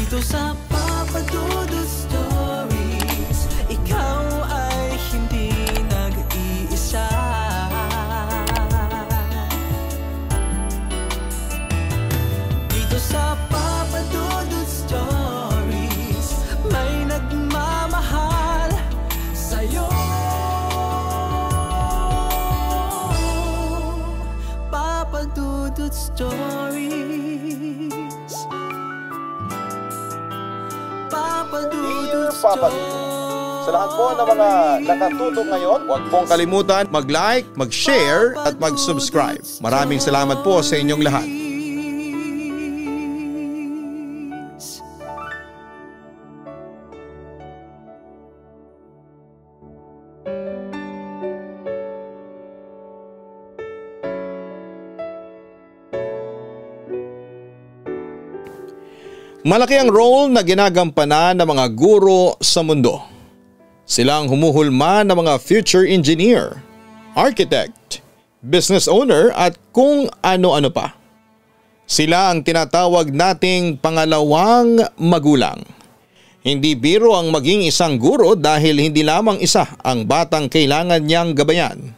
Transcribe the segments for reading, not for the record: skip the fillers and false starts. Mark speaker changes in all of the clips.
Speaker 1: Dito sa Papa Dudut Stories, ikaw ay hindi nag-iisa. Dito sa Papa Dudut Stories, may nagmamahal sa'yo. Papa Dudut Stories. Papa Dudut Stories.
Speaker 2: Sa lahat po ng mga nakatutok ngayon, huwag pong kalimutan mag-like, mag-share at mag-subscribe. Maraming salamat po sa inyong lahat. Malaki ang role na ginagampanan ng mga guro sa mundo. Sila ang humuhulma ng mga future engineer, architect, business owner at kung ano-ano pa. Sila ang tinatawag nating pangalawang magulang. Hindi biro ang maging isang guro dahil hindi lamang isa ang batang kailangan niyang gabayan.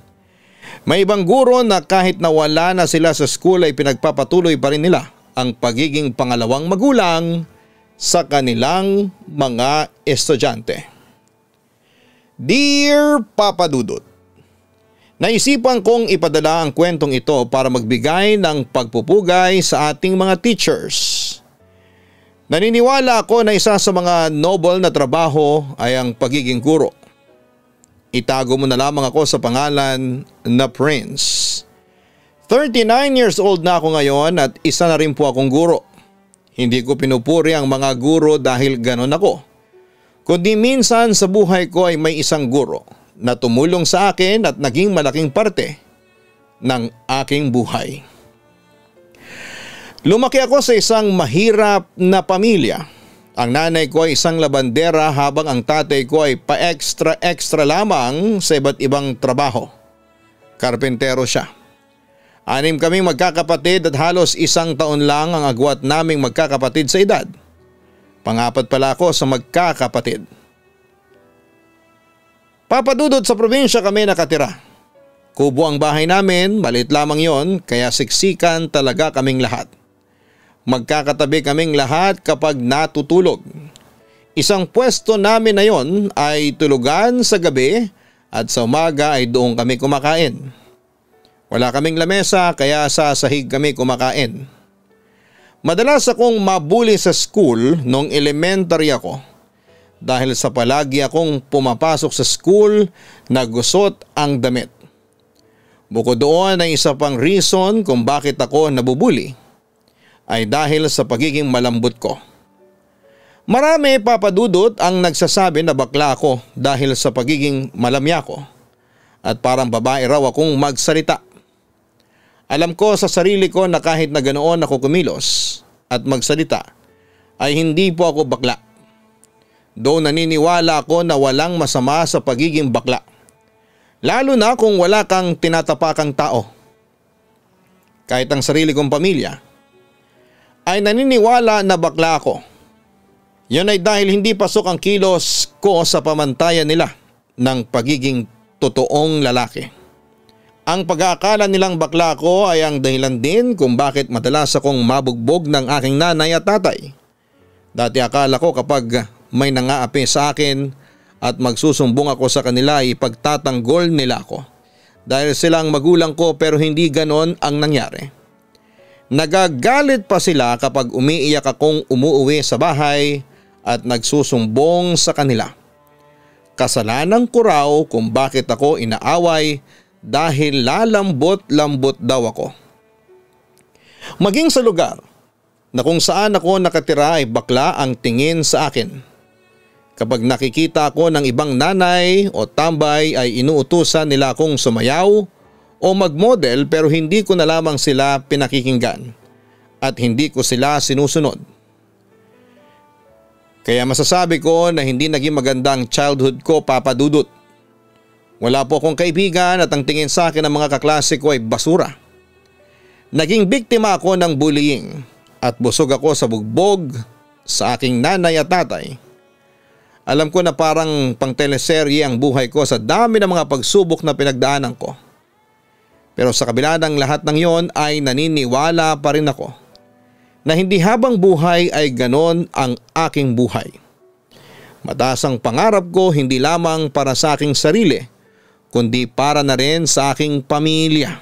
Speaker 2: May ibang guro na kahit nawala na sila sa school ay pinagpapatuloy pa rin nila ang pagiging pangalawang magulang sa kanilang mga estudyante. Dear Papa Dudut, naisipan kong ipadala ang kwentong ito para magbigay ng pagpupugay sa ating mga teachers. Naniniwala ako na isa sa mga noble na trabaho ay ang pagiging guro. Itago mo na lamang ako sa pangalan na Prince. 39 years old na ako ngayon at isa na rin po akong guro. Hindi ko pinupuri ang mga guro dahil ganon ako. Kundi minsan sa buhay ko ay may isang guro na tumulong sa akin at naging malaking parte ng aking buhay. Lumaki ako sa isang mahirap na pamilya. Ang nanay ko ay isang labandera habang ang tatay ko ay pa-extra lamang sa iba't ibang trabaho. Karpentero siya. 6 kaming magkakapatid at halos 1 taon lang ang agwat naming magkakapatid sa edad. Pang-4 pala ako sa magkakapatid. Papa Dudut, sa probinsya kami nakatira. Kubo ang bahay namin, maliit lamang yon, kaya siksikan talaga kaming lahat. Magkakatabi kaming lahat kapag natutulog. Isang pwesto namin na yon ay tulugan sa gabi at sa umaga ay doon kami kumakain. Wala kaming lamesa kaya sa sahig kami kumakain. Madalas akong mabuli sa school nung elementary ako dahil sa palagi akong pumapasok sa school na gusot ang damit. Bukod doon ay isa pang reason kung bakit ako nabubuli ay dahil sa pagiging malambot ko. Marami, Papa Dudut, ang nagsasabi na bakla ako dahil sa pagiging malamya ko at parang babae raw akong magsalita. Alam ko sa sarili ko na kahit na ganoon ako kumilos at magsalita ay hindi po ako bakla. Doon naniniwala ako na walang masama sa pagiging bakla. Lalo na kung wala kang tinatapakang tao. Kahit ang sarili kong pamilya ay naniniwala na bakla ako. Yun ay dahil hindi pasok ang kilos ko sa pamantayan nila ng pagiging totoong lalaki. Ang pag-aakala nilang bakla ko ay ang dahilan din kung bakit madalas akong mabugbog ng aking nanay at tatay. Dati akala ko kapag may nangaapi sa akin at magsusumbong ako sa kanila ay ipagtatanggol nila ako. Dahil sila ang magulang ko pero hindi ganon ang nangyari. Nagagalit pa sila kapag umiiyak akong umuuwi sa bahay at nagsusumbong sa kanila. Kasalanan ko raw kung bakit ako inaaway dahil lalambot-lambot daw ako. Maging sa lugar na kung saan ako nakatira ay bakla ang tingin sa akin. Kapag nakikita ako ng ibang nanay o tambay ay inuutusan nila akong sumayaw o magmodel pero hindi ko na lamang sila pinakikinggan at hindi ko sila sinusunod. Kaya masasabi ko na hindi naging magandang childhood ko, Papa Dudut. Wala po akong kaibigan at ang tingin sa akin ng mga kaklase ko ay basura. Naging biktima ako ng bullying at busog ako sa bugbog sa aking nanay at tatay. Alam ko na parang pang teleserye ang buhay ko sa dami ng mga pagsubok na pinagdaanan ko. Pero sa kabila ng lahat ng yon ay naniniwala pa rin ako na hindi habang buhay ay ganon ang aking buhay. Mataas ang pangarap ko hindi lamang para sa aking sarili, kundi para na rin sa aking pamilya.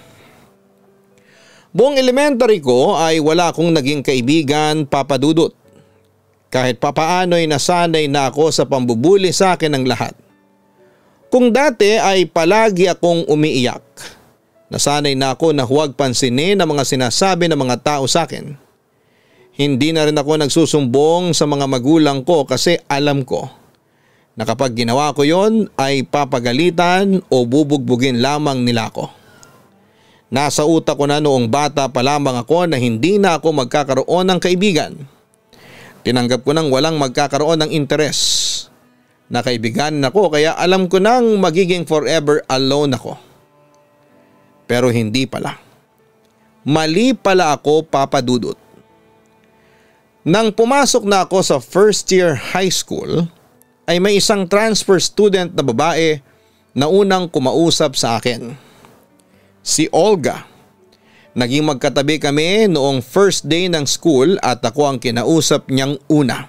Speaker 2: Buong elementary ko ay wala akong naging kaibigan, Papa Dudut. Kahit papaano'y nasanay na ako sa pambubuli sa akin ng lahat. Kung dati ay palagi akong umiiyak, nasanay na ako na huwag pansinin ang mga sinasabi ng mga tao sa akin. Hindi na rin ako nagsusumbong sa mga magulang ko kasi alam ko na kapag ginawa ko yon ay papagalitan o bubugbugin lamang nila ako. Nasa utak ko na noong bata pa lamang ako na hindi na ako magkakaroon ng kaibigan. Tinanggap ko nang walang magkakaroon ng interes na kaibigan ako kaya alam ko nang magiging forever alone ako. Pero hindi pala. Mali pala ako, Papa Dudut. Nang pumasok na ako sa first year high school ay may isang transfer student na babae na unang kumausap sa akin. Si Olga. Naging magkatabi kami noong first day ng school at ako ang kinausap niyang una.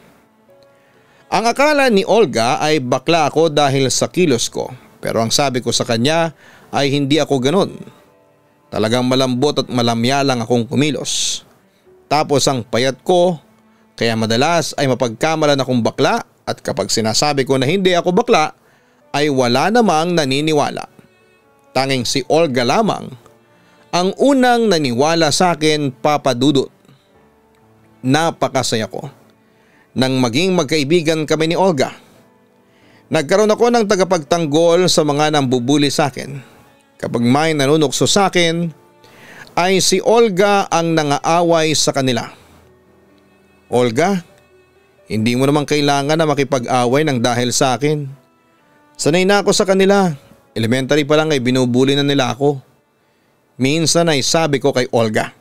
Speaker 2: Ang akala ni Olga ay bakla ako dahil sa kilos ko, pero ang sabi ko sa kanya ay hindi ako ganon. Talagang malambot at malamya lang akong kumilos. Tapos ang payat ko, kaya madalas ay mapagkamalan akong bakla at kapag sinasabi ko na hindi ako bakla ay wala namang naniniwala. Tanging si Olga lamang ang unang naniwala sa akin, Papa Dudut. Napakasaya ko nang maging magkaibigan kami ni Olga. Nagkaroon ako ng tagapagtanggol sa mga nambubuli sa akin. Kapag may nanunukso sa akin, ay si Olga ang nangaaway sa kanila. Olga, hindi mo naman kailangan na makipag-away ng dahil sa akin. Sanay na ako sa kanila. Elementary pa lang ay binubuli na nila ako. Minsan ay sabi ko kay Olga,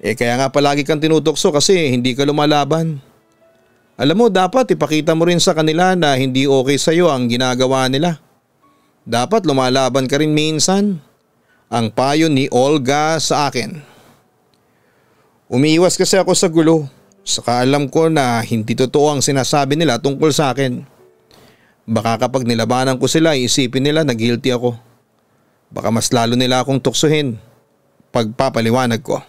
Speaker 2: kaya nga palagi kang tinutokso kasi hindi ka lumalaban. Alam mo, dapat ipakita mo rin sa kanila na hindi okay sa iyo ang ginagawa nila. Dapat lumalaban ka rin minsan. Ang payo ni Olga sa akin. Umiiwas kasi ako sa gulo. Saka alam ko na hindi totoo ang sinasabi nila tungkol sa akin. Baka kapag nilabanan ko sila, isipin nila na guilty ako. Baka mas lalo nila akong tuksuhin. Pagpapaliwanag ko.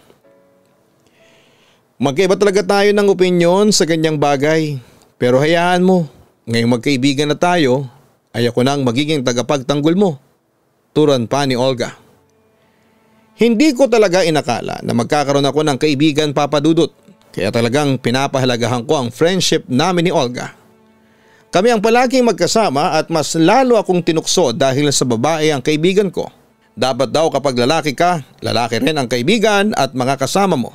Speaker 2: Magkaiba talaga tayo ng opinyon sa ganyang bagay. Pero hayaan mo, ngayong magkaibigan na tayo, ay ako nang magiging tagapagtanggol mo. Turan pa ni Olga. Hindi ko talaga inakala na magkakaroon ako ng kaibigan, Papa Dudut. Kaya talagang pinapahalagahan ko ang friendship namin ni Olga. Kami ang palaging magkasama at mas lalo akong tinukso dahil sa babae ang kaibigan ko. Dapat daw kapag lalaki ka, lalaki rin ang kaibigan at mga kasama mo.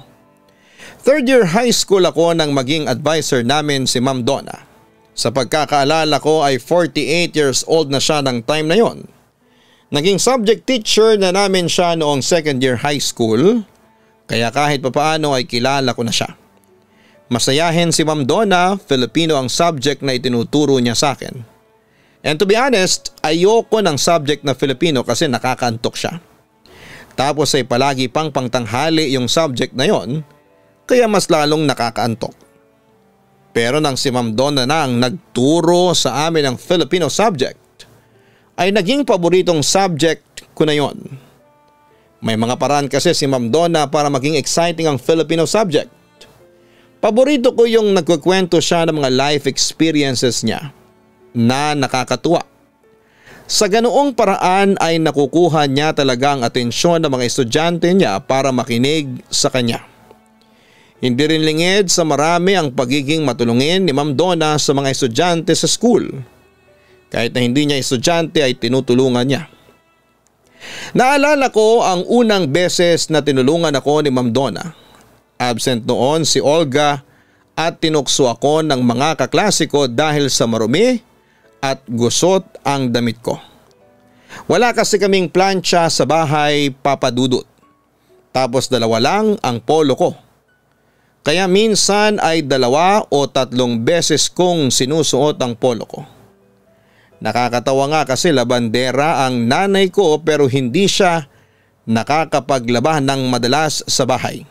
Speaker 2: Third year high school ako nang maging advisor namin si Ma'am Donna. Sa pagkakaalala ko ay 48 years old na siya ng time na yon. Naging subject teacher na namin siya noong second year high school, kaya kahit papaano ay kilala ko na siya. Masayahin si Ma'am Donna, Filipino ang subject na itinuturo niya sa akin. And to be honest, ayoko ng subject na Filipino kasi nakakantok siya. Tapos ay palagi pang pangtanghali yung subject na yon, kaya mas lalong nakakaantok. Pero nang si Ma'am Donna na ang nagturo sa amin ng Filipino subject, ay naging paboritong subject ko na yon. May mga paraan kasi si Ma'am Donna para maging exciting ang Filipino subject. Paborito ko yung nagkukwento siya ng mga life experiences niya na nakakatuwa. Sa ganoong paraan ay nakukuha niya talaga ang atensyon ng mga estudyante niya para makinig sa kanya. Hindi rin lingid sa marami ang pagiging matulungin ni Ma'am Donna sa mga estudyante sa school. Kahit na hindi niya estudyante ay tinutulungan niya. Naalala ko ang unang beses na tinulungan ako ni Ma'am Donna. Absent noon si Olga at tinukso ako ng mga kaklase ko dahil sa marumi at gusot ang damit ko. Wala kasi kaming plancha sa bahay, Papa Dudut. Tapos dalawa lang ang polo ko. Kaya minsan ay 2 o 3 beses kong sinusuot ang polo ko. Nakakatawa nga kasi labandera ang nanay ko pero hindi siya nakakapaglaba ng madalas sa bahay.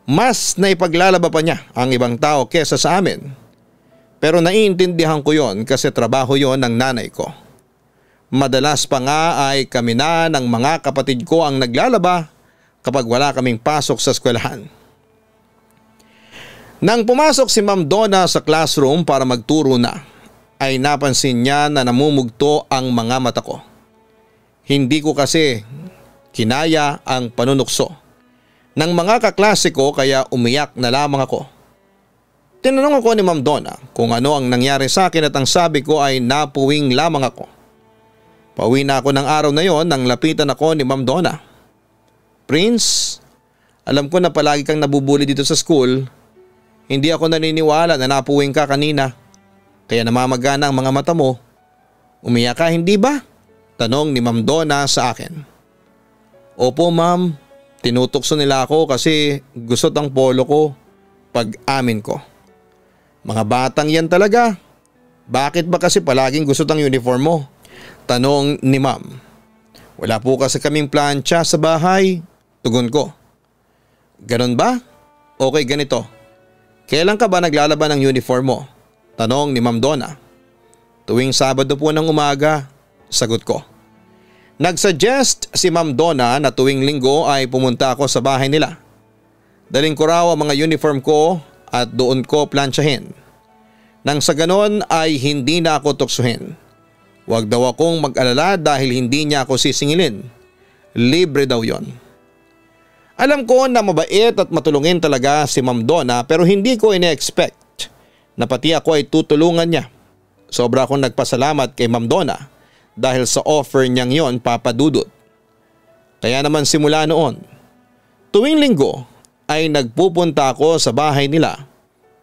Speaker 2: Mas naipaglalaba pa niya ang ibang tao kesa sa amin. Pero naiintindihan ko yon kasi trabaho yon ng nanay ko. Madalas pa nga ay kami na ng mga kapatid ko ang naglalaba kapag wala kaming pasok sa eskwelahan. Nang pumasok si Ma'am Donna sa classroom para magturo na, ay napansin niya na namumugto ang mga mata ko. Hindi ko kasi kinaya ang panunukso ng mga kaklase ko kaya umiyak na lamang ako. Tinanong ako ni Ma'am Donna kung ano ang nangyari sa akin at ang sabi ko ay napuwing lamang ako. Pauwi na ako ng araw na yon nang lapitan ako ni Ma'am Donna. Prince, alam ko na palagi kang nabubuli dito sa school. Hindi ako naniniwala na napuwing ka kanina. Kaya namamagana ang mga mata mo. Umiyak ka hindi ba? Tanong ni Ma'am Donna sa akin. Opo ma'am, tinutokso nila ako kasi gusot ang polo ko pag amin ko. Mga batang yan talaga. Bakit ba kasi palaging gusot ang uniform mo? Tanong ni ma'am. Wala po kasi kaming plancha sa bahay. Tugon ko. Ganon ba? Okay, ganito. Kailan ka ba naglalaban ng uniform mo? Tanong ni Ma'am Donna. Tuwing Sabado po ng umaga, sagot ko. Nagsuggest si Ma'am Donna na tuwing Linggo ay pumunta ako sa bahay nila. Daling ko raw ang mga uniform ko at doon ko planchahin. Nang sa ganon ay hindi na ako tuksuhin. Huwag daw akong mag-alala dahil hindi niya ako sisingilin. Libre daw yon. Alam ko na mabait at matulungin talaga si Ma'am Donna pero hindi ko ine-expect na pati ako ay tutulungan niya. Sobra akong nagpasalamat kay Ma'am Donna dahil sa offer niyang yon papadudot. Kaya naman simula noon, tuwing Linggo ay nagpupunta ako sa bahay nila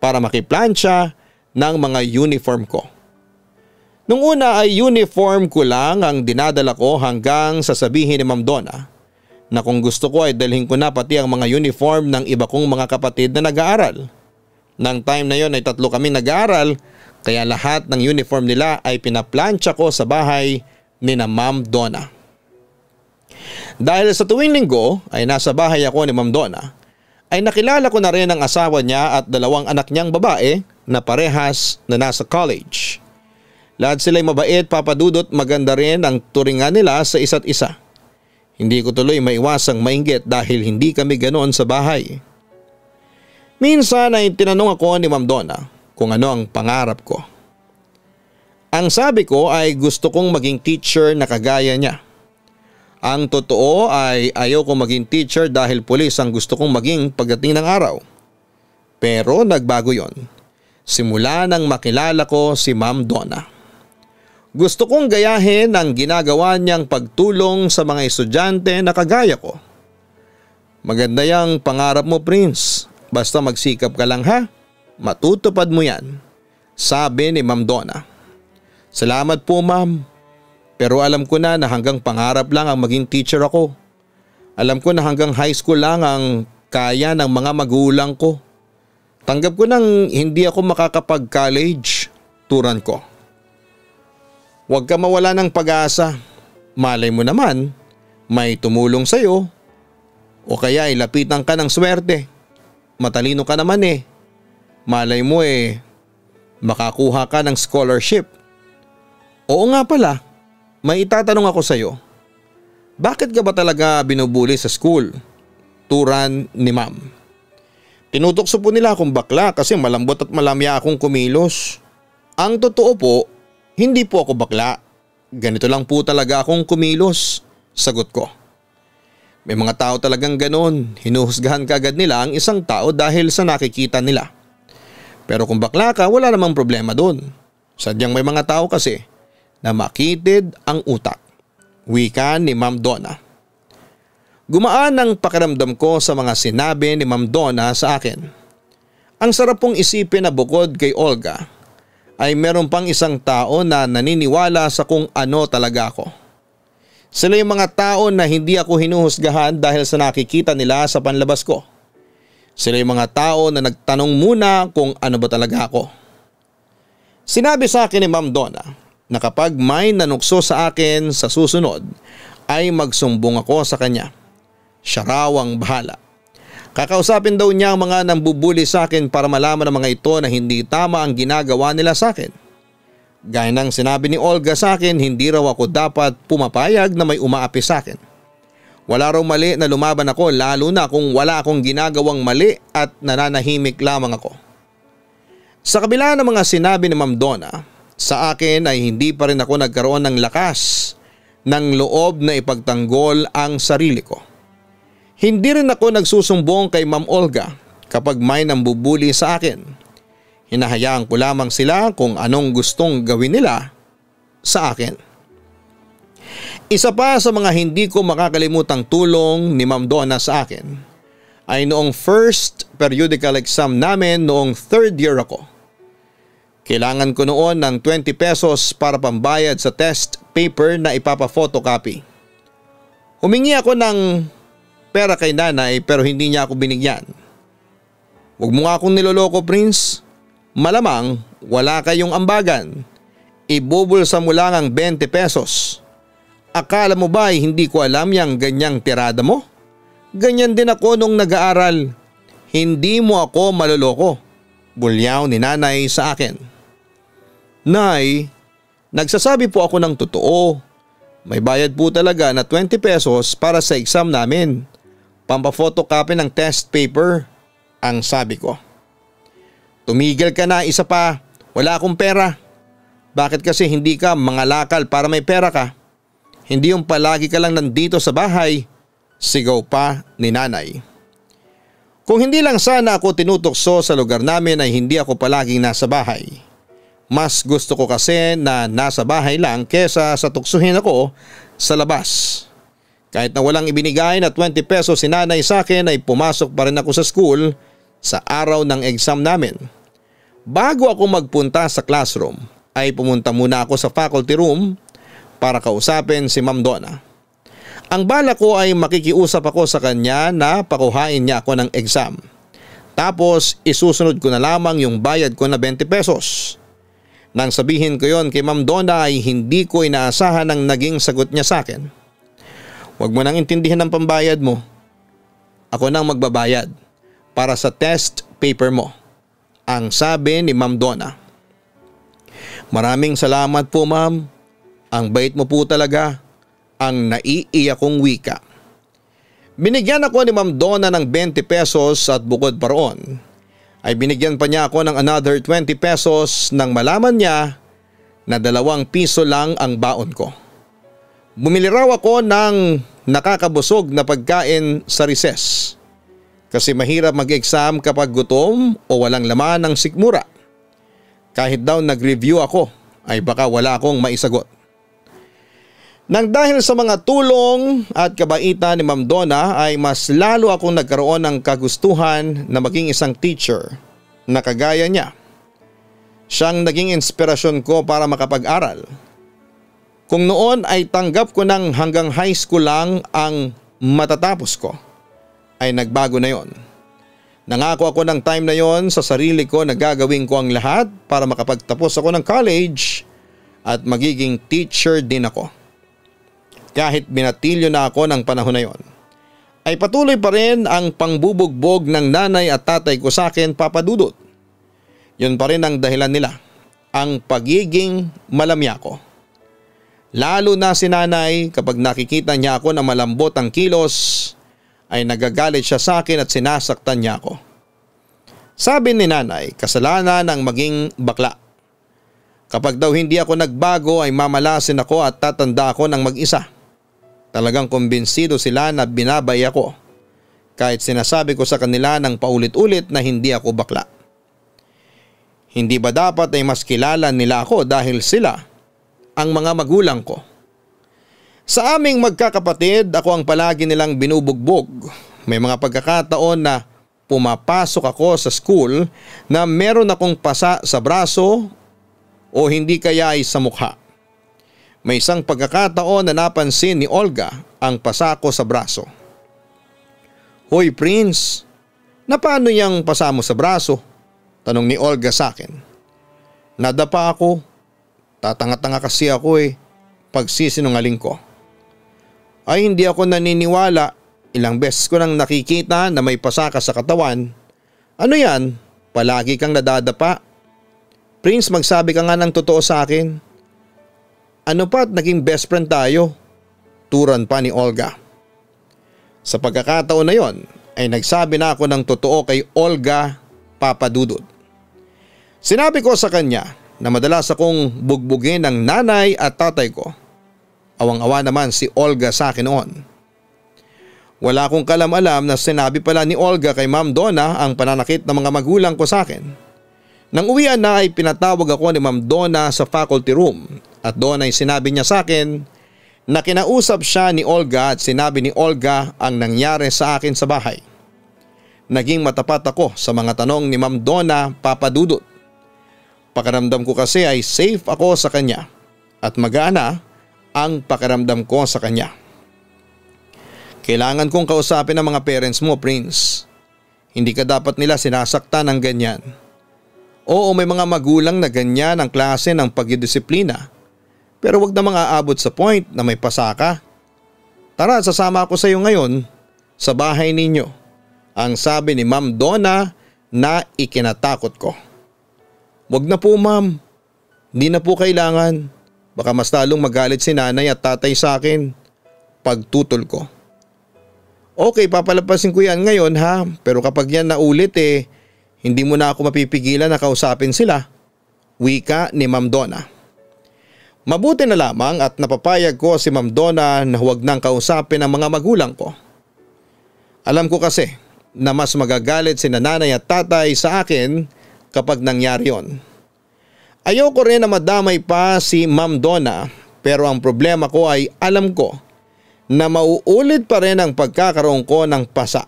Speaker 2: para makiplansya ng mga uniform ko. Nung una ay uniform ko lang ang dinadala ko hanggang sasabihin ni Ma'am Donna na kung gusto ko ay dalhin ko na pati ang mga uniform ng iba kong mga kapatid na nag-aaral. Nang time na yon ay 3 kami nag-aaral kaya lahat ng uniform nila ay pinaplansya ko sa bahay ni na Ma'am Donna. Dahil sa tuwing Linggo ay nasa bahay ako ni Ma'am Donna, ay nakilala ko na rin ang asawa niya at 2 anak niyang babae na parehas na nasa college. Lahat sila'y mabait, papadudot, maganda rin ang turingan nila sa isa't isa. Hindi ko tuloy maiwasang mainggit dahil hindi kami ganoon sa bahay. Minsan ay tinanong ako ni Ma'am Donna kung ano ang pangarap ko. Ang sabi ko ay gusto kong maging teacher na kagaya niya. Ang totoo ay ayaw kong maging teacher dahil pulis ang gusto kong maging pagdating ng araw. Pero nagbago yon. Simula nang makilala ko si Ma'am Donna. Gusto kong gayahin ang ginagawa niyang pagtulong sa mga estudyante na kagaya ko. Maganda yang pangarap mo, Prince. Basta magsikap ka lang ha. Matutupad mo yan. Sabi ni Ma'am Donna. Salamat po ma'am. Pero alam ko na hanggang pangarap lang ang maging teacher ako. Alam ko na hanggang high school lang ang kaya ng mga magulang ko. Tanggap ko nang hindi ako makakapag-college. Turan ko. Huwag ka mawala ng pag-asa. Malay mo naman, may tumulong sa'yo. O kaya ilapitan ka ng swerte. Matalino ka naman eh. Malay mo makakuha ka ng scholarship. Oo nga pala, may itatanong ako sa'yo. Bakit ka ba talaga binubuli sa school? Turan ni ma'am. Tinutokso po nila akong bakla kasi malambot at malamya akong kumilos. Ang totoo po, hindi po ako bakla. Ganito lang po talaga akong kumilos. Sagot ko. May mga tao talagang ganon. Hinuhusgahan kaagad nila ang isang tao dahil sa nakikita nila. Pero kung bakla ka, wala namang problema dun. Sadyang may mga tao kasi na makitid ang utak. Wika ni Ma'am Donna. Gumaan ang pakiramdam ko sa mga sinabi ni Ma'am Donna sa akin. Ang sarap pong isipin na bukod kay Olga ay meron pang isang tao na naniniwala sa kung ano talaga ako. Sila yung mga tao na hindi ako hinuhusgahan dahil sa nakikita nila sa panlabas ko. Sila yung mga tao na nagtanong muna kung ano ba talaga ako. Sinabi sa akin ni Ma'am Donna na kapag may nanukso sa akin sa susunod ay magsumbong ako sa kanya. Siya raw ang bahala. Kakausapin daw niya ang mga nambubuli sa akin para malaman ng mga ito na hindi tama ang ginagawa nila sa akin. Gaya ng sinabi ni Olga sa akin, hindi raw ako dapat pumapayag na may umaapi sa akin. Wala raw mali na lumaban ako lalo na kung wala akong ginagawang mali at nananahimik lamang ako. Sa kabila ng mga sinabi ni Ma'am Donna, sa akin ay hindi pa rin ako nagkaroon ng lakas ng loob na ipagtanggol ang sarili ko. Hindi rin ako nagsusumbong kay Ma'am Olga kapag may nambubuli sa akin. Hinahayaan ko lamang sila kung anong gustong gawin nila sa akin. Isa pa sa mga hindi ko makakalimutang tulong ni Ma'am Donna sa akin ay noong first periodical exam namin noong third year ako. Kailangan ko noon ng 20 pesos para pambayad sa test paper na ipapa-photocopy. Humingi ako ng pera kay nanay pero hindi niya ako binigyan. Huwag mo nga akong niloloko, Prince. Malamang wala kayong ambagan. Ibubulsa mo lang ang 20 pesos. Akala mo ba hindi ko alam yang ganyang tirada mo? Ganyan din ako nung nag-aaral. Hindi mo ako maloloko. Bulyaw ni nanay sa akin. Nay, nagsasabi po ako ng totoo. May bayad po talaga na 20 pesos para sa exam namin. Pampapotocopy ng test paper, ang sabi ko. Tumigil ka na, isa pa. Wala akong pera. Bakit kasi hindi ka mangalakal para may pera ka? Hindi yung palagi ka lang nandito sa bahay, sigaw pa ni nanay. Kung hindi lang sana ako tinutokso sa lugar namin ay hindi ako palaging nasa bahay. Mas gusto ko kasi na nasa bahay lang kesa sa tuksuhin ako sa labas. Kahit na walang ibinigay na 20 pesos si nanay sa akin ay pumasok pa rin ako sa school sa araw ng exam namin. Bago ako magpunta sa classroom ay pumunta muna ako sa faculty room para kausapin si Ma'am Donna. Ang bala ko ay makikiusap ako sa kanya na pakuhain niya ako ng exam. Tapos isusunod ko na lamang yung bayad ko na 20 pesos. Nang sabihin ko yon kay Ma'am Donna ay hindi ko inaasahan ang naging sagot niya sa akin. Huwag mo nang intindihan ang pambayad mo. Ako nang magbabayad para sa test paper mo, ang sabi ni Ma'am Donna. Maraming salamat po, ma'am. Ang bait mo po talaga, ang naiiyak kong wika. Binigyan ako ni Ma'am Donna ng 20 pesos at bukod pa roon ay binigyan pa niya ako ng another 20 pesos nang malaman niya na 2 piso lang ang baon ko. Bumili raw ako ng nakakabusog na pagkain sa recess kasi mahirap mag-exam kapag gutom o walang laman ng sikmura. Kahit daw nag-review ako ay baka wala akong maisagot. Nang dahil sa mga tulong at kabaitan ni Ma'am Donna ay mas lalo akong nagkaroon ng kagustuhan na maging isang teacher na kagaya niya. Siyang naging inspirasyon ko para makapag-aral. Kung noon ay tanggap ko ng hanggang high school lang ang matatapos ko, ay nagbago na yon. Nangako ako ng time na yon sa sarili ko na gagawin ko ang lahat para makapagtapos ako ng college at magiging teacher din ako. Kahit binatilyo na ako ng panahon na yon, ay patuloy pa rin ang pangbubugbog ng nanay at tatay ko sa akin, Papa Dudut. Yun pa rin ang dahilan nila, ang pagiging malamya ko. Lalo na si nanay kapag nakikita niya ako na malambot ang kilos, ay nagagalit siya sa akin at sinasaktan niya ako. Sabi ni nanay, kasalanan ng maging bakla. Kapag daw hindi ako nagbago ay mamalasin ako at tatanda ako ng mag-isa. Talagang kumbinsido sila na binabay ako kahit sinasabi ko sa kanila ng paulit-ulit na hindi ako bakla. Hindi ba dapat ay mas kilala nila ako dahil sila ang mga magulang ko? Sa aming magkakapatid, ako ang palagi nilang binubugbog. May mga pagkakataon na pumapasok ako sa school na meron akong pasa sa braso o hindi kaya ay sa mukha. May isang pagkakataon na napansin ni Olga ang pasa ko sa braso. Hoy Prince, Na paano niyang pasamo sa braso? Tanong ni Olga sa akin. Nadapa ako. Tatanga-tanga kasi ako Pagsisinungaling ko. Ay hindi ako naniniwala. Ilang beses ko nang nakikita na may pasaka sa katawan. Ano yan? Palagi kang nadadapa. Prince, magsabi ka nga ng totoo sa akin. Ano pa at naging best friend tayo? Turan pa ni Olga. Sa pagkakataon na yon ay nagsabi na ako ng totoo kay Olga, Papa Dudut. Sinabi ko sa kanya na madalas akong bugbugin ng nanay at tatay ko. Awang-awa naman si Olga sa akin noon. Wala akong kalam-alam na sinabi pala ni Olga kay Ma'am Donna ang pananakit ng mga magulang ko sa akin. Nang uwian na ay pinatawag ako ni Ma'am Donna sa faculty room at doon ay sinabi niya sa akin na kinausap siya ni Olga at sinabi ni Olga ang nangyari sa akin sa bahay. Naging matapat ako sa mga tanong ni Ma'am Donna, Papa Dudut. Pakiramdam ko kasi ay safe ako sa kanya at magana ang pakiramdam ko sa kanya. Kailangan kong kausapin ang mga parents mo, Prince. Hindi ka dapat nila sinasaktan ng ganyan. Oo, may mga magulang na ganyan ang klase ng pagdidisiplina. Pero wag namang aabot sa point na may pasaka. Tara, sasama ako sa iyo ngayon sa bahay ninyo. Ang sabi ni Ma'am Donna na ikinatakot ko. Wag na po, ma'am. Hindi na po kailangan. Baka mas lalong magalit si nanay at tatay sa akin. Pagtutol ko. Okay, papalapasin ko yan ngayon ha. Pero kapag yan naulit hindi mo na ako mapipigilan na kausapin sila. Wika ni Ma'am Donna. Mabuti na lamang at napapayag ko si Ma'am Donna na huwag nang kausapin ang mga magulang ko. Alam ko kasi na mas magagalit si nanay at tatay sa akin kapag nangyari yon. Ayoko rin na madamay pa si Ma'am Donna pero ang problema ko ay alam ko na mauulit pa rin ang pagkakaroon ko ng pasa.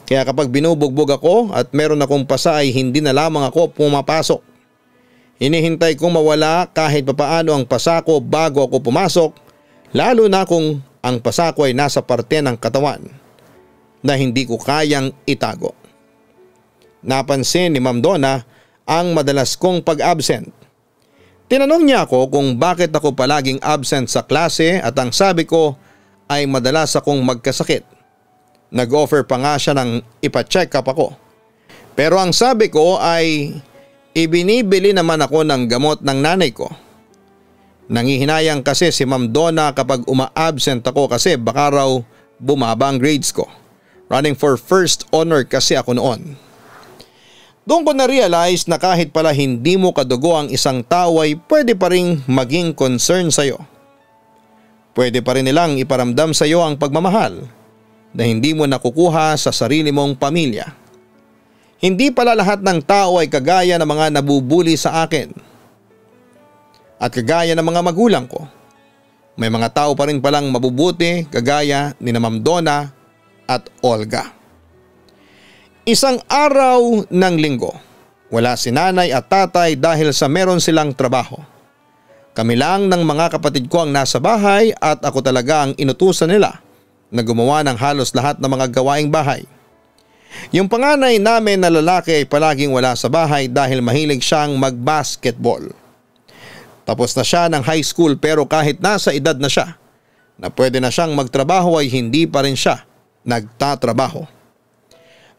Speaker 2: Kaya kapag binubugbog ako at meron akong pasa ay hindi na lamang ako pumapasok. Hinihintay kong mawala kahit papaano ang pasa ko bago ako pumasok, lalo na kung ang pasa ko ay nasa parte ng katawan na hindi ko kayang itago. Napansin ni Ma'am Donna ang madalas kong pag-absent. Tinanong niya ako kung bakit ako palaging absent sa klase at ang sabi ko ay madalas akong magkasakit. Nag-offer pa nga siya ng ipa-check up ako. Pero ang sabi ko ay ibinibili naman ako ng gamot ng nanay ko. Nangihinayang kasi si Ma'am Donna kapag uma-absent ako kasi baka raw bumaba ang grades ko. Running for first honor kasi ako noon. Doon ko na-realize na kahit pala hindi mo kadugo ang isang tao ay pwede pa rin maging concern sa'yo. Pwede pa rin nilang iparamdam sa'yo ang pagmamahal na hindi mo nakukuha sa sarili mong pamilya. Hindi pala lahat ng tao ay kagaya ng mga nabubuli sa akin. At kagaya ng mga magulang ko. May mga tao pa rin palang mabubuti kagaya ni Ma'am Donna at Olga. Isang araw ng linggo, wala si nanay at tatay dahil sa meron silang trabaho. Kami lang ng mga kapatid ko ang nasa bahay at ako talaga ang inutusan nila na gumawa ng halos lahat ng mga gawaing bahay. Yung panganay namin na lalaki ay palaging wala sa bahay dahil mahilig siyang mag-basketball. Tapos na siya ng high school pero kahit nasa edad na siya na pwede na siyang magtrabaho ay hindi pa rin siya nagtatrabaho.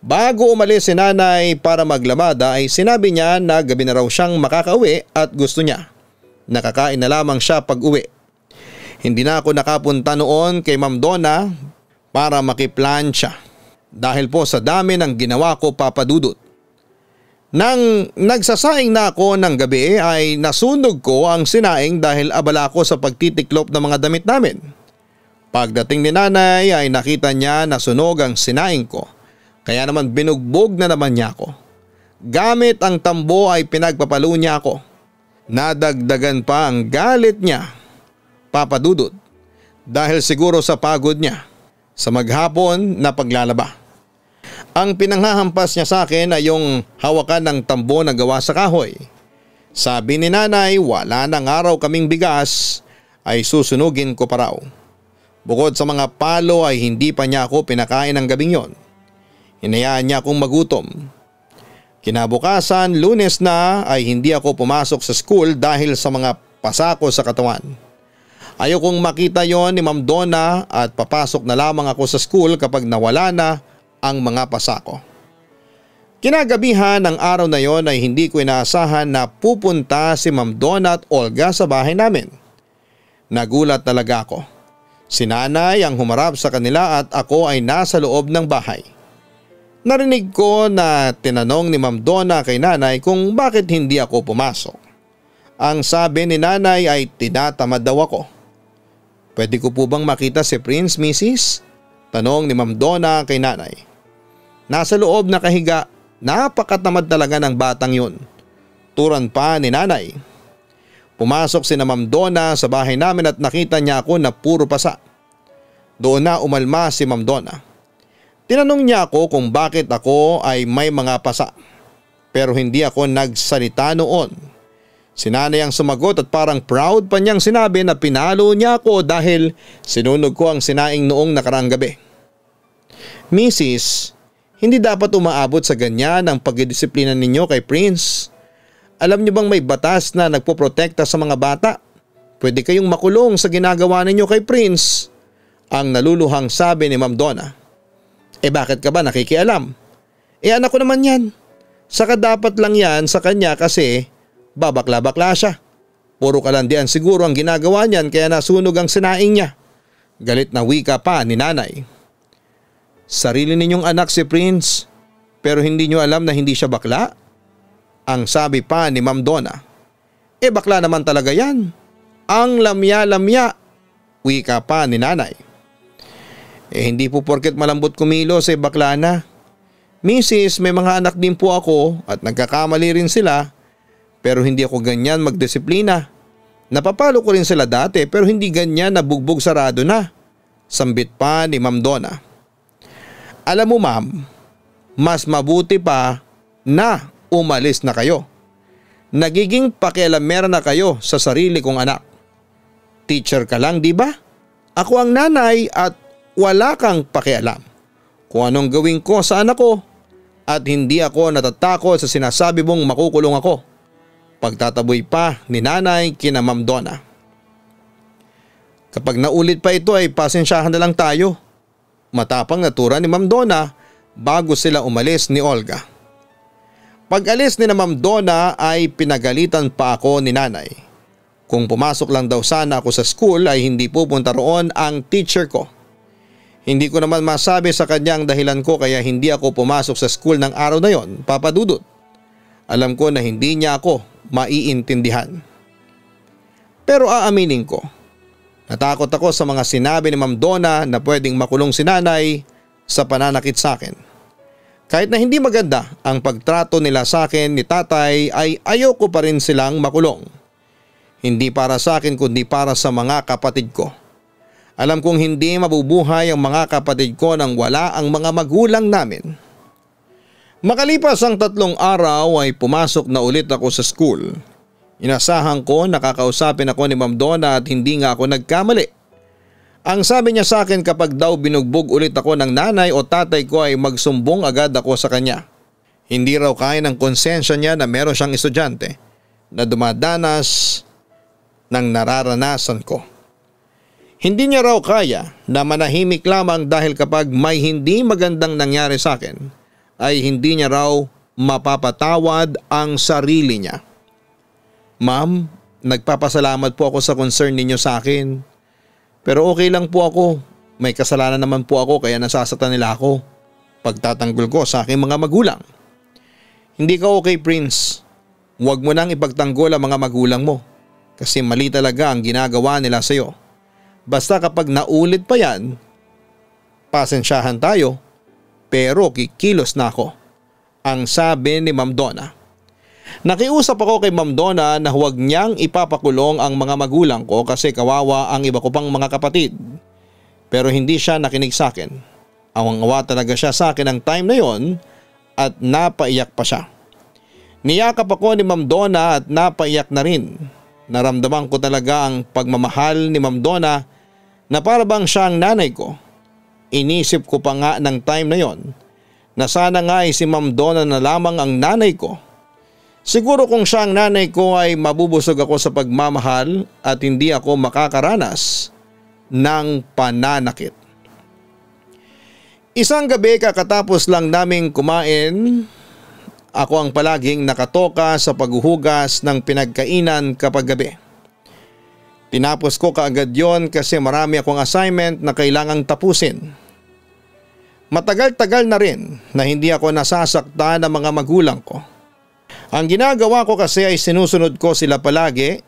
Speaker 2: Bago umalis si nanay para maglamada ay sinabi niya na gabi na raw siyang makakauwi at gusto niya. Nakakain na lamang siya pag uwi. Hindi na ako nakapunta noon kay Ma'am Donna para makiplansya dahil po sa dami ng ginawa ko, Papa Dudut. Nang nagsasaing na ako ng gabi ay nasunog ko ang sinaing dahil abala ako sa pagtitiklop ng mga damit namin. Pagdating ni nanay ay nakita niya na sunog ang sinaing ko. Kaya naman binugbog na naman niya ako. Gamit ang tambo ay pinagpapalo niya ako. Nadagdagan pa ang galit niya, Papa Dudut, dahil siguro sa pagod niya sa maghapon na paglalaba. Ang pinanghahampas niya sa akin ay yung hawakan ng tambo na gawa sa kahoy. Sabi ni nanay wala nang araw kaming bigas ay susunugin ko pa raw. Bukod sa mga palo ay hindi pa niya ako pinakain ng gabing yon. Hinayaan niya akong magutom. Kinabukasan, Lunes na, ay hindi ako pumasok sa school dahil sa mga pasako sa katawan. Ayokong makita yon ni Ma'am Donna at papasok na lamang ako sa school kapag nawala na ang mga pasako. Kinagabihan ng araw na yon ay hindi ko inaasahan na pupunta si Ma'am Donna at Olga sa bahay namin. Nagulat talaga ako. Si nanay ang humarap sa kanila at ako ay nasa loob ng bahay. Narinig ko na tinanong ni Ma'am Donna kay nanay kung bakit hindi ako pumasok. Ang sabi ni nanay ay tinatamad daw ako. Pwede ko po bang makita si Prince, Mrs.? Tanong ni Ma'am Donna kay nanay. Nasa loob nakahiga, napakatamad talaga ng batang yun. Turan pa ni nanay. Pumasok si na Ma'am Donna sa bahay namin at nakita niya ako na puro pasa. Doon na umalma si Ma'am Donna. Tinanong niya ako kung bakit ako ay may mga pasa. Pero hindi ako nagsalita noon. Si nanay ang sumagot at parang proud pa niyang sinabi na pinalo niya ako dahil sinunog ko ang sinaing noong nakaraang gabi. Mrs., hindi dapat umaabot sa ganyan ang pagdidisiplina ninyo kay Prince. Alam niyo bang may batas na nagpoprotekta sa mga bata? Pwede kayong makulong sa ginagawa ninyo kay Prince. Ang naluluhang sabi ni Ma'am Donna. Bakit ka ba nakikialam? Anak ko naman yan. Saka dapat lang yan sa kanya kasi babakla-bakla siya. Puro kalandian siguro ang ginagawa niyan kaya nasunog ang sinaing niya. Galit na wika pa ni nanay. Sarili ninyong anak si Prince pero hindi niyo alam na hindi siya bakla? Ang sabi pa ni Ma'am Donna. Bakla naman talaga yan. Ang lamya-lamya. Wika pa ni nanay. Hindi po porket malambot kumilos bakla na. Mrs., may mga anak din po ako at nagkakamali rin sila pero hindi ako ganyan magdisiplina. Napapalo ko rin sila dati pero hindi ganyan nabugbog sarado na. Sambit pa ni Ma'am Donna. Alam mo ma'am, mas mabuti pa na umalis na kayo. Nagiging pakialamera na kayo sa sarili kong anak. Teacher ka lang, di ba? Ako ang nanay at wala kang pakialam kung anong gawin ko sa anak ko at hindi ako natatakot sa sinasabi mong makukulong ako. Pagtataboy pa ni nanay kina Ma'am Donna. Kapag naulit pa ito ay pasensyahan na lang tayo. Matapang na tura ni Ma'am Donna bago sila umalis ni Olga. Pag alis ni na Ma'am Donna ay pinagalitan pa ako ni nanay. Kung pumasok lang daw sana ako sa school ay hindi pupunta roon ang teacher ko. Hindi ko naman masabi sa kanya ang dahilan ko kaya hindi ako pumasok sa school ng araw na yon, Papa Dudut. Alam ko na hindi niya ako maiintindihan. Pero aaminin ko, natakot ako sa mga sinabi ni Ma'am Donna na pwedeng makulong si nanay sa pananakit sa akin. Kahit na hindi maganda ang pagtrato nila sa akin ni tatay ay ayoko pa rin silang makulong. Hindi para sa akin kundi para sa mga kapatid ko. Alam kong hindi mabubuhay ang mga kapatid ko nang wala ang mga magulang namin. Makalipas ang 3 araw ay pumasok na ulit ako sa school. Inasahan ko nakakausapin ako ni Ma'am Donna at hindi nga ako nagkamali. Ang sabi niya sa akin kapag daw binugbog ulit ako ng nanay o tatay ko ay magsumbong agad ako sa kanya. Hindi raw kaya ng konsensya niya na meron siyang estudyante na dumadanas ng nararanasan ko. Hindi niya raw kaya na manahimik lamang dahil kapag may hindi magandang nangyari sa akin ay hindi niya raw mapapatawad ang sarili niya. Ma'am, nagpapasalamat po ako sa concern ninyo sa akin. Pero okay lang po ako. May kasalanan naman po ako kaya nasasaktan nila ako. Pagtatanggol ko sa aking mga magulang. Hindi ka okay, Prince. Huwag mo nang ipagtanggol ang mga magulang mo. Kasi mali talaga ang ginagawa nila sa iyo. Basta kapag naulit pa yan, pasensyahan tayo, pero kikilos na ako. Ang sabi ni Ma'am Donna. Nakiusap ako kay Ma'am Donna na huwag niyang ipapakulong ang mga magulang ko kasi kawawa ang iba ko pang mga kapatid. Pero hindi siya nakinig sa akin. Awang-awa talaga siya sa akin ang time na yon at napaiyak pa siya. Niyakap ako ni Ma'am Donna at napaiyak na rin. Naramdaman ko talaga ang pagmamahal ni Ma'am Donna na para bang siya ang nanay ko. Inisip ko pa nga ng time na yon na sana nga ay si Ma'am Donna na lamang ang nanay ko. Siguro kung siya ang nanay ko ay mabubusog ako sa pagmamahal at hindi ako makakaranas ng pananakit. Isang gabi kakatapos lang naming kumain, ako ang palaging nakatoka sa paghuhugas ng pinagkainan kapag gabi. Tinapos ko kaagad yon kasi marami akong assignment na kailangang tapusin. Matagal-tagal na rin na hindi ako nasasaktan ng mga magulang ko. Ang ginagawa ko kasi ay sinusunod ko sila palagi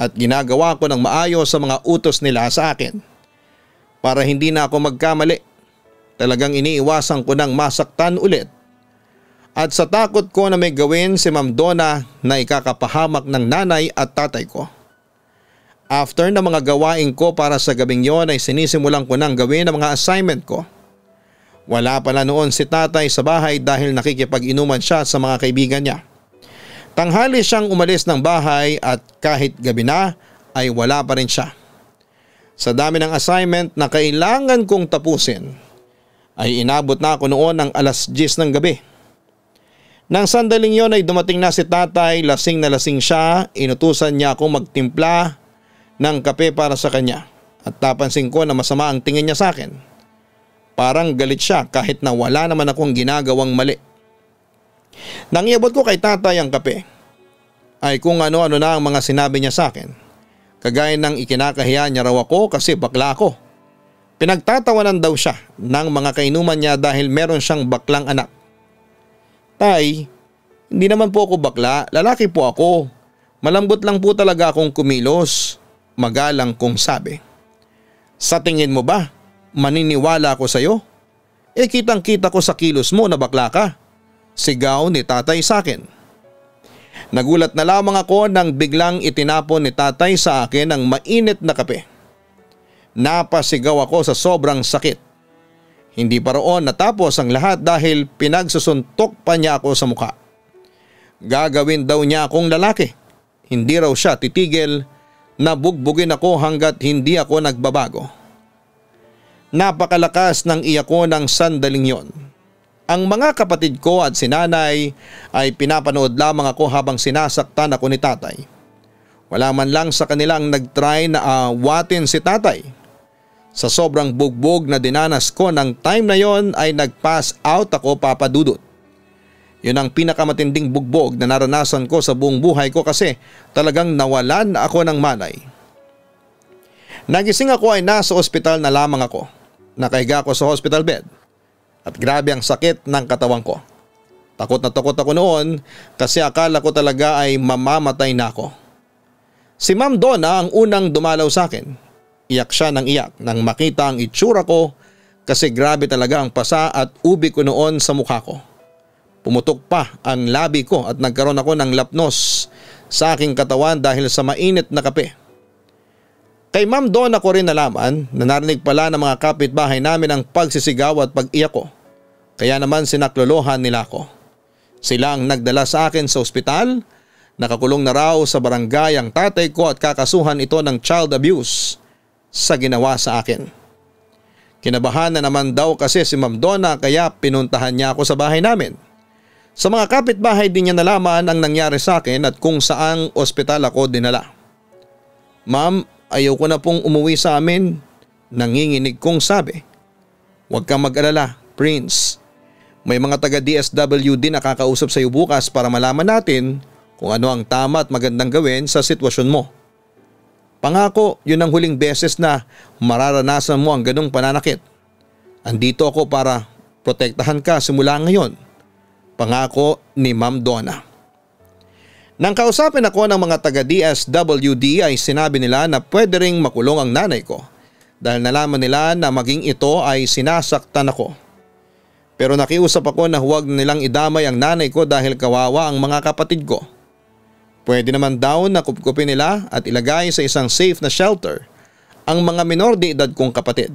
Speaker 2: at ginagawa ko ng maayos sa mga utos nila sa akin. Para hindi na ako magkamali, talagang iniiwasan ko ng masaktan ulit. At sa takot ko na may gawin si Ma'am Donna na ikakapahamak ng nanay at tatay ko. After na mga gawain ko para sa gabing yon ay sinisimulan ko nang gawin ang mga assignment ko. Wala pala noon si tatay sa bahay dahil nakikipag-inuman siya sa mga kaibigan niya. Tanghali siyang umalis ng bahay at kahit gabi na ay wala pa rin siya. Sa dami ng assignment na kailangan kong tapusin ay inabot na ako noon ng 10:00 ng gabi. Nang sandaling yon ay dumating na si tatay, lasing na lasing siya, inutusan niya akong magtimpla ng kape para sa kanya at napansin ko na masama ang tingin niya sa akin. Parang galit siya kahit na wala naman akong ginagawang mali. Nang iabot ko kay tatay ang kape, ay kung ano-ano na ang mga sinabi niya sa akin. Kagaya ng ikinakahiya niya raw ako kasi bakla ako. Pinagtatawanan daw siya ng mga kainuman niya dahil meron siyang baklang anak. Tay, hindi naman po ako bakla, lalaki po ako. Malambot lang po talaga akong kumilos, magalang kong sabi. Sa tingin mo ba, maniniwala ako sa iyo? Kitang kita ko sa kilos mo na bakla ka. Sigaw ni tatay sa akin. Nagulat na lamang ako nang biglang itinapon ni tatay sa akin ang mainit na kape. Napasigaw ako sa sobrang sakit. Hindi pa roon natapos ang lahat dahil pinagsusuntok pa niya ako sa mukha. Gagawin daw niya akong lalaki. Hindi raw siya titigil na bugbugin ako hanggat hindi ako nagbabago. Napakalakas ng iyak ko ng sandaling yon. Ang mga kapatid ko at si nanay ay pinapanood lamang ako habang sinasaktan ako ni tatay. Wala man lang sa kanilang nagtry na awatin si tatay. Sa sobrang bugbog na dinanas ko ng time na yon ay nag-pass out ako, Papa Dudut. Yun ang pinakamatinding bugbog na naranasan ko sa buong buhay ko kasi talagang nawalan ako ng malay. Nagising ako ay nasa ospital na lamang ako. Nakahiga ako sa hospital bed. At grabe ang sakit ng katawan ko. Takot na takot ako noon kasi akala ko talaga ay mamamatay na ako. Si Ma'am Donna ang unang dumalaw sa akin. Iyak siya ng iyak nang makita ang itsura ko kasi grabe talaga ang pasa at ubi ko noon sa mukha ko. Pumutok pa ang labi ko at nagkaroon ako ng lapnos sa aking katawan dahil sa mainit na kape. Kay Ma'am Donna ko rin nalaman na narinig pala ng mga kapitbahay namin ang pagsisigaw at pag-iyak ko. Kaya naman sinaklolohan nila ako. Sila ang nagdala sa akin sa ospital. Nakakulong na raw sa barangay ang tatay ko at kakasuhan ito ng child abuse sa ginawa sa akin. Kinabahan na naman daw kasi si Ma'am Donna kaya pinuntahan niya ako sa bahay namin. Sa mga kapitbahay din niya nalaman ang nangyari sa akin at kung saang ospital ako dinala. Ma'am, ayaw ko na pong umuwi sa amin. Nanginginig kong sabi. Huwag kang mag-alala, Prince. May mga taga DSWD na kakausap sa iyo bukas para malaman natin kung ano ang tama at magandang gawin sa sitwasyon mo. Pangako, yun ang huling beses na mararanasan mo ang ganong pananakit. Andito ako para protektahan ka simula ngayon. Pangako ni Ma'am Donna. Nang kausapin ako ng mga taga DSWD ay sinabi nila na pwede ring makulong ang nanay ko dahil nalaman nila na maging ito ay sinasaktan ako. Pero nakiusap ako na huwag nilang idamay ang nanay ko dahil kawawa ang mga kapatid ko. Pwede naman daw na kupkupin nila at ilagay sa isang safe na shelter ang mga minor de edad kong kapatid.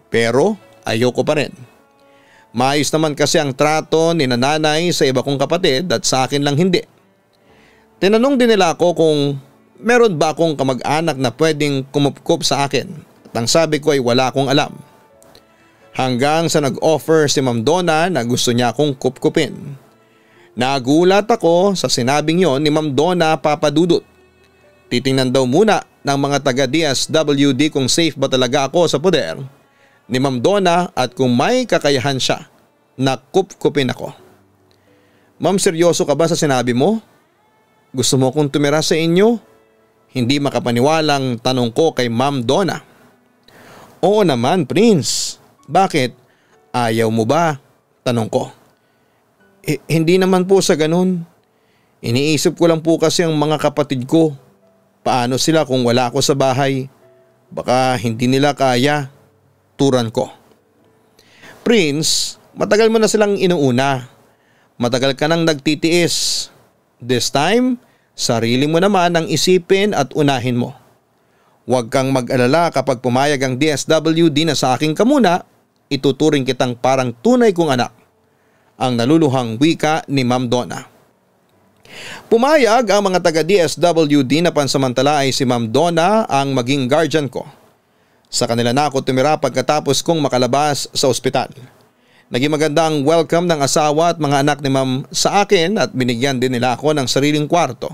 Speaker 2: Pero ayoko pa rin. Maayos naman kasi ang trato ni nanay sa iba kong kapatid at sa akin lang hindi. Tinanong din nila ako kung meron ba akong kamag-anak na pwedeng kumupkup sa akin at ang sabi ko ay wala akong alam. Hanggang sa nag-offer si Ma'am Donna na gusto niya akong kupkupin. Nagulat ako sa sinabing yon ni Ma'am Donna, Papa Dudut. Titingnan daw muna ng mga taga DSWD kung safe ba talaga ako sa poder ni Ma'am Donna at kung may kakayahan siya na kupkupin ako. Ma'am, seryoso ka ba sa sinabi mo? Gusto mo kong tumira sa inyo? Hindi makapaniwalang tanong ko kay Ma'am Donna. Oo naman, Prince. Bakit? Ayaw mo ba? Tanong ko. Hindi naman po sa ganun. Iniisip ko lang po kasi ang mga kapatid ko. Paano sila kung wala ako sa bahay? Baka hindi nila kaya. Turan ko. Prince, matagal mo na silang inuuna. Matagal ka nang nagtitiis. This time, sarili mo naman ang isipin at unahin mo. Huwag kang mag-alala kapag pumayag ang DSWD na sa aking kamuna, ituturing kitang parang tunay kong anak. Ang naluluhang wika ni Ma'am Donna. Pumayag ang mga taga DSWD na pansamantala ay si Ma'am Donna ang maging guardian ko. Sa kanila na ako tumira pagkatapos kong makalabas sa ospital. Naging maganda ang welcome ng asawa at mga anak ni Ma'am sa akin at binigyan din nila ako ng sariling kwarto.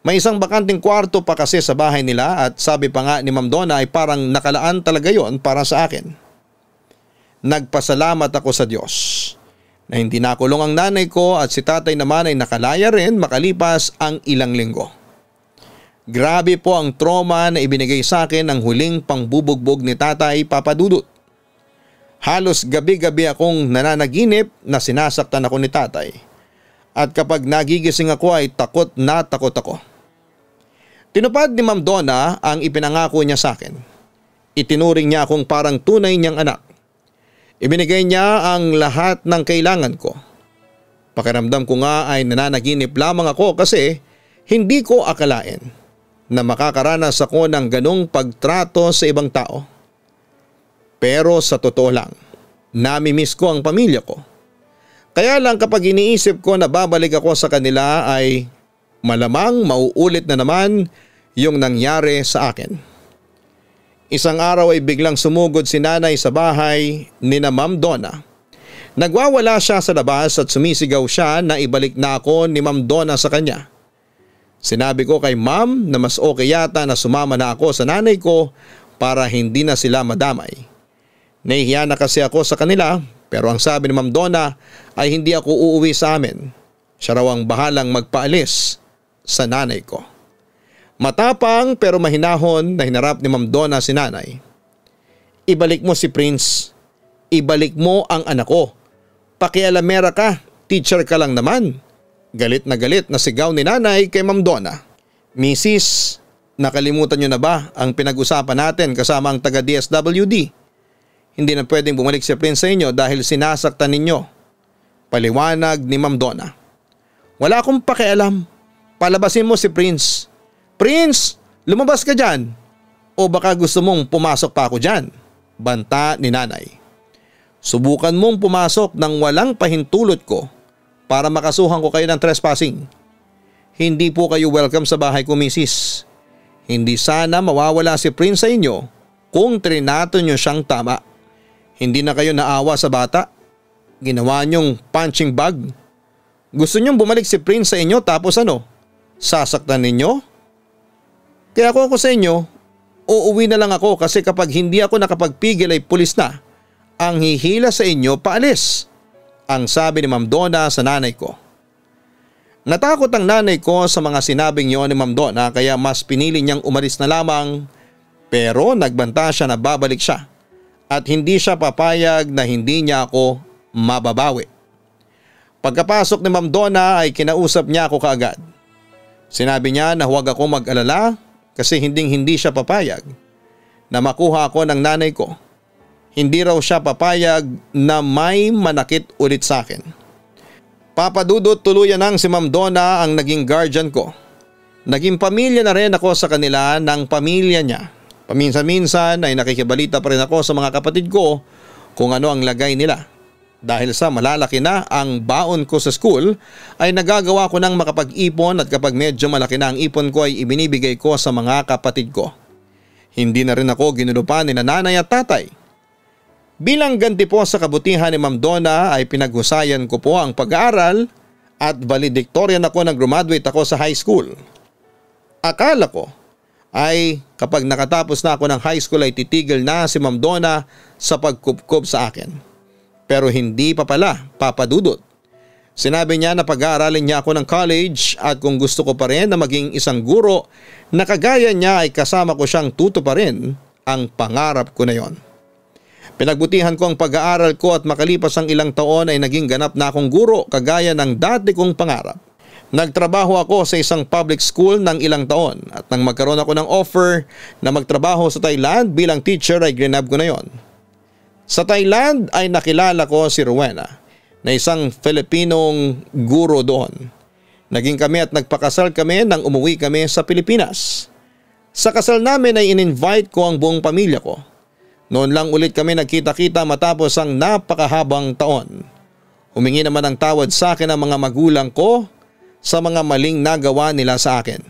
Speaker 2: May isang bakanting kwarto pa kasi sa bahay nila at sabi pa nga ni Ma'am Donna ay parang nakalaan talaga yon para sa akin. Nagpasalamat ako sa Diyos na hindi nakulong ang nanay ko at si tatay naman ay nakalaya rin makalipas ang ilang linggo. Grabe po ang trauma na ibinigay sa akin ng huling pangbubugbog ni tatay, Papa Dudut. Halos gabi-gabi akong nananaginip na sinasaktan ako ni tatay. At kapag nagigising ako ay takot na takot ako. Tinupad ni Ma'am Donna ang ipinangako niya sa akin. Itinuring niya akong parang tunay niyang anak. Ibinigay niya ang lahat ng kailangan ko. Pakiramdam ko nga ay nananaginip lamang ako kasi hindi ko akalain na makakaranas ako ng ganong pagtrato sa ibang tao. Pero sa totoo lang, namimiss ko ang pamilya ko. Kaya lang kapag iniisip ko na babalik ako sa kanila ay malamang mauulit na naman yung nangyari sa akin. Isang araw ay biglang sumugod si nanay sa bahay ni na Ma'am Donna. Nagwawala siya sa labas at sumisigaw siya na ibalik na ako ni Ma'am Donna sa kanya. Sinabi ko kay Ma'am na mas okay yata na sumama na ako sa nanay ko para hindi na sila madamay. Nahihiya na kasi ako sa kanila pero ang sabi ni Ma'am Donna ay hindi ako uuwi sa amin. Siya raw ang bahalang magpaalis sa nanay ko. Matapang pero mahinahon na hinarap ni Ma'am Donna si nanay. Ibalik mo si Prince. Ibalik mo ang anak ko. Pakialamera ka, teacher ka lang naman. Galit na sigaw ni nanay kay Ma'am Donna. Mrs., nakalimutan niyo na ba ang pinag-usapan natin kasama ang taga DSWD? Hindi na pwedeng bumalik si Prince sa inyo dahil sinasaktan ninyo. Paliwanag ni Ma'am Donna. Wala akong pakialam. Palabasin mo si Prince. Prince, lumabas ka dyan. O baka gusto mong pumasok pa ako dyan? Banta ni nanay. Subukan mong pumasok nang walang pahintulot ko para makasuhan ko kayo ng trespassing. Hindi po kayo welcome sa bahay ko, Mrs. Hindi sana mawawala si Prince sa inyo kung trinato nyo siyang tama. Hindi na kayo naawa sa bata. Ginawa nyong punching bag. Gusto nyong bumalik si Prince sa inyo tapos ano? Sasaktan ninyo? Kaya kung ako sa inyo, uuwi na lang ako kasi kapag hindi ako nakapagpigil ay pulis na ang hihila sa inyo paalis. Ang sabi ni Ma'am Donna sa nanay ko. Natakot ang nanay ko sa mga sinabing yon ni Ma'am Donna kaya mas pinili niyang umalis na lamang pero nagbanta siya na babalik siya at hindi siya papayag na hindi niya ako mababawi. Pagkapasok ni Ma'am Donna ay kinausap niya ako kaagad. Sinabi niya na huwag ako mag-alala kasi hindi siya papayag na makuha ako ng nanay ko. Hindi raw siya papayag na may manakit ulit sa akin. Papa Dudut, tuluyan nang si Ma'am Donna ang naging guardian ko. Naging pamilya na rin ako sa kanila ng pamilya niya. Paminsan-minsan ay nakikibalita pa rin ako sa mga kapatid ko kung ano ang lagay nila. Dahil sa malalaki na ang baon ko sa school ay nagagawa ko ng makapag-ipon at kapag medyo malaki na ang ipon ko ay ibinibigay ko sa mga kapatid ko. Hindi na rin ako ginulupan ni nanay at tatay. Bilang ganti po sa kabutihan ni Ma'am Donna ay pinaghusayan ko po ang pag-aaral at valedictorian ako nang graduate ako sa high school. Akala ko ay kapag nakatapos na ako ng high school ay titigil na si Ma'am Donna sa pagkupkop sa akin. Pero hindi pa pala, Papa Dudut. Sinabi niya na pag-aaralin niya ako ng college at kung gusto ko pa rin na maging isang guro na kagaya niya ay kasama ko siyang tutuparin ang pangarap ko na yon. Pinagbutihan ko ang pag-aaral ko at makalipas ang ilang taon ay naging ganap na akong guro kagaya ng dati kong pangarap. Nagtrabaho ako sa isang public school ng ilang taon at nang magkaroon ako ng offer na magtrabaho sa Thailand bilang teacher ay grinab ko na yon. Sa Thailand ay nakilala ko si Rowena na isang Filipinong guro doon. Naging kami at nagpakasal kami nang umuwi kami sa Pilipinas. Sa kasal namin ay in-invite ko ang buong pamilya ko. Noon lang ulit kami nagkita-kita matapos ang napakahabang taon. Humingi naman ng tawad sa akin ang mga magulang ko sa mga maling nagawa nila sa akin.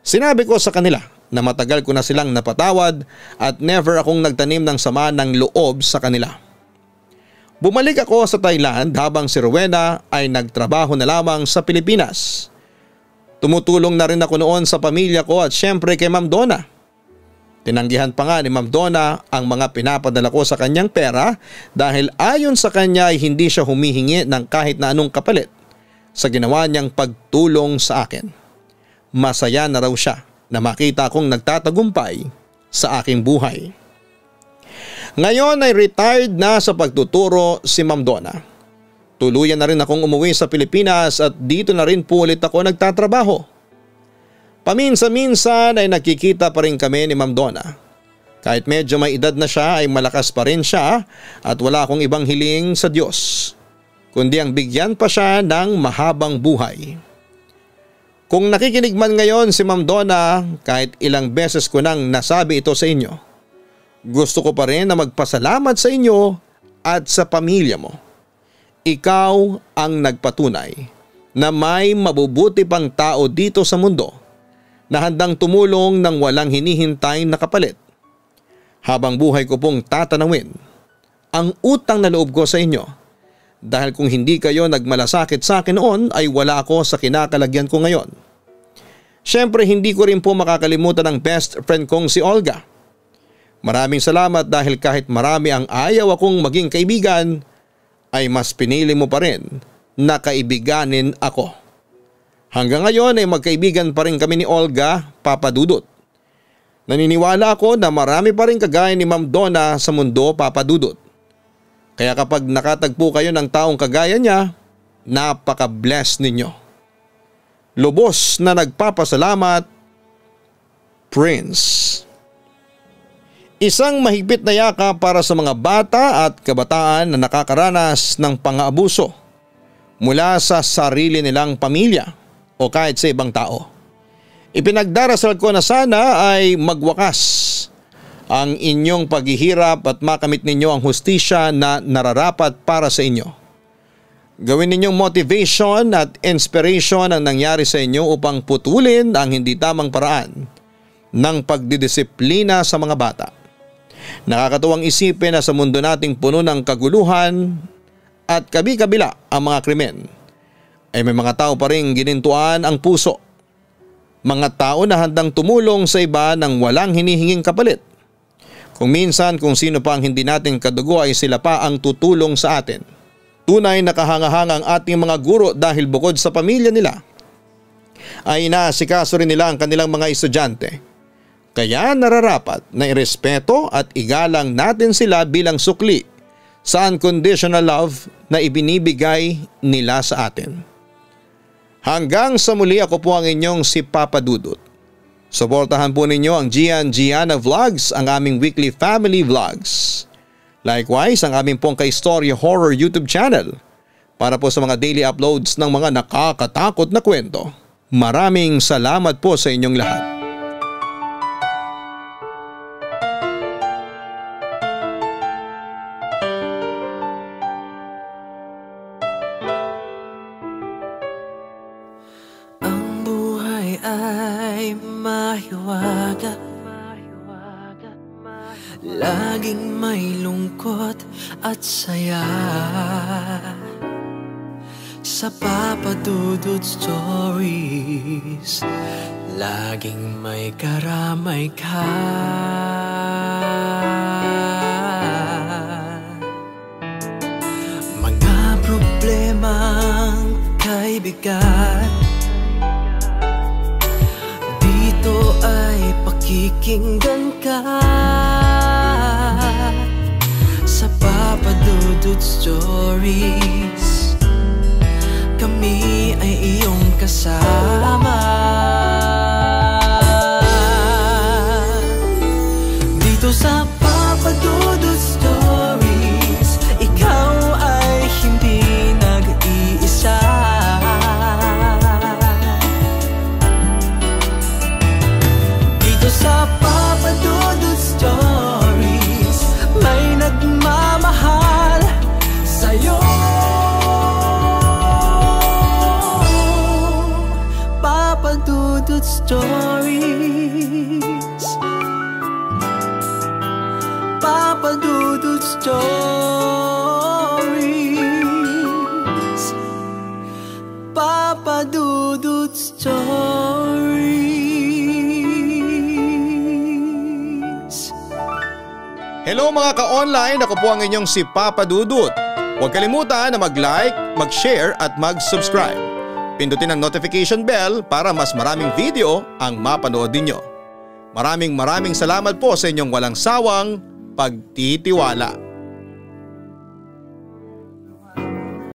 Speaker 2: Sinabi ko sa kanila na matagal ko na silang napatawad at never akong nagtanim ng sama ng loob sa kanila. Bumalik ako sa Thailand habang si Rowena ay nagtrabaho na lamang sa Pilipinas. Tumutulong na rin ako noon sa pamilya ko at syempre kay Ma'am Donna. Tinanggihan pa nga ni Ma'am Donna ang mga pinapadala ko sa kanyang pera dahil ayon sa kanya ay hindi siya humihingi ng kahit na anong kapalit sa ginawa niyang pagtulong sa akin. Masaya na raw siya na makita akong nagtatagumpay sa aking buhay. Ngayon ay retired na sa pagtuturo si Ma'am Donna. Tuluyan na rin akong umuwi sa Pilipinas at dito na rin po ulit ako nagtatrabaho. Paminsan-minsan ay nakikita pa rin kami ni Ma'am Donna. Kahit medyo may edad na siya ay malakas pa rin siya at wala akong ibang hiling sa Diyos, kundi ang bigyan pa siya ng mahabang buhay. Kung nakikinig man ngayon si Ma'am Donna, kahit ilang beses ko nang nasabi ito sa inyo, gusto ko pa rin na magpasalamat sa inyo at sa pamilya mo. Ikaw ang nagpatunay na may mabubuti pang tao dito sa mundo na handang tumulong ng walang hinihintay na kapalit. Habang buhay ko pong tatanawin ang utang na loob ko sa inyo dahil kung hindi kayo nagmalasakit sa akin noon ay wala ako sa kinakalagyan ko ngayon. Siyempre hindi ko rin po makakalimutan ang best friend kong si Olga. Maraming salamat dahil kahit marami ang ayaw akong maging kaibigan ay mas pinili mo pa rin na kaibiganin ako. Hanggang ngayon ay magkaibigan pa rin kami ni Olga, Papa Dudut. Naniniwala ako na marami pa rin kagaya ni Ma'am Donna sa mundo, Papa Dudut. Kaya kapag nakatagpo kayo ng taong kagaya niya, napaka-bless ninyo. Lubos na nagpapasalamat, Prince. Isang mahigpit na yakap para sa mga bata at kabataan na nakakaranas ng pang-aabuso mula sa sarili nilang pamilya o kahit sa ibang tao. Ipinagdarasal ko na sana ay magwakas ang inyong paghihirap at makamit ninyo ang hustisya na nararapat para sa inyo. Gawin ninyong motivation at inspiration ang nangyari sa inyo upang putulin ang hindi tamang paraan ng pagdidisiplina sa mga bata. Nakakatuwang isipin na sa mundo nating puno ng kaguluhan at kabi-kabila ang mga krimen, ay may mga tao pa rin ginintuan ang puso. Mga tao na handang tumulong sa iba nang walang hinihinging kapalit. Kung minsan kung sino pa ang hindi natin kadugo ay sila pa ang tutulong sa atin. Tunay na kahanga-hanga ang ating mga guro dahil bukod sa pamilya nila, ay inaasikaso rin nila ang kanilang mga estudyante. Kaya nararapat na irespeto at igalang natin sila bilang sukli sa unconditional love na ibinibigay nila sa atin. Hanggang sa muli, ako po ang inyong si Papa Dudut. Suportahan po ninyo ang Gianna Vlogs, ang aming weekly family vlogs. Likewise, ang aming pong Ka-Istorya Horror YouTube channel para po sa mga daily uploads ng mga nakakatakot na kwento. Maraming salamat po sa inyong lahat.
Speaker 1: Ay mahiwaga, laging may lungkot at saya. Sa Papa Dudut Stories, laging may karamay ka. Mga problemang kay bigat, dito ay pakikinggan ka. Sa Papa Dudut Stories, kami ay iyong kasama. Dito sa Papa Dudut Stories, ikaw ay hindi nag-iisa. Dito sa Papa Dudut Stories, may nagmamahal sa'yo. Papa Dudut Stories, Papa Dudut Stories, Papa Dudut Stories.
Speaker 2: Hello mga ka-online, ako po ang inyong si Papa Dudut. Huwag kalimutan na mag-like, mag-share at mag-subscribe. Pindutin ang notification bell para mas maraming video ang mapanood ninyo. Maraming salamat po sa inyong walang sawang pagtitiwala.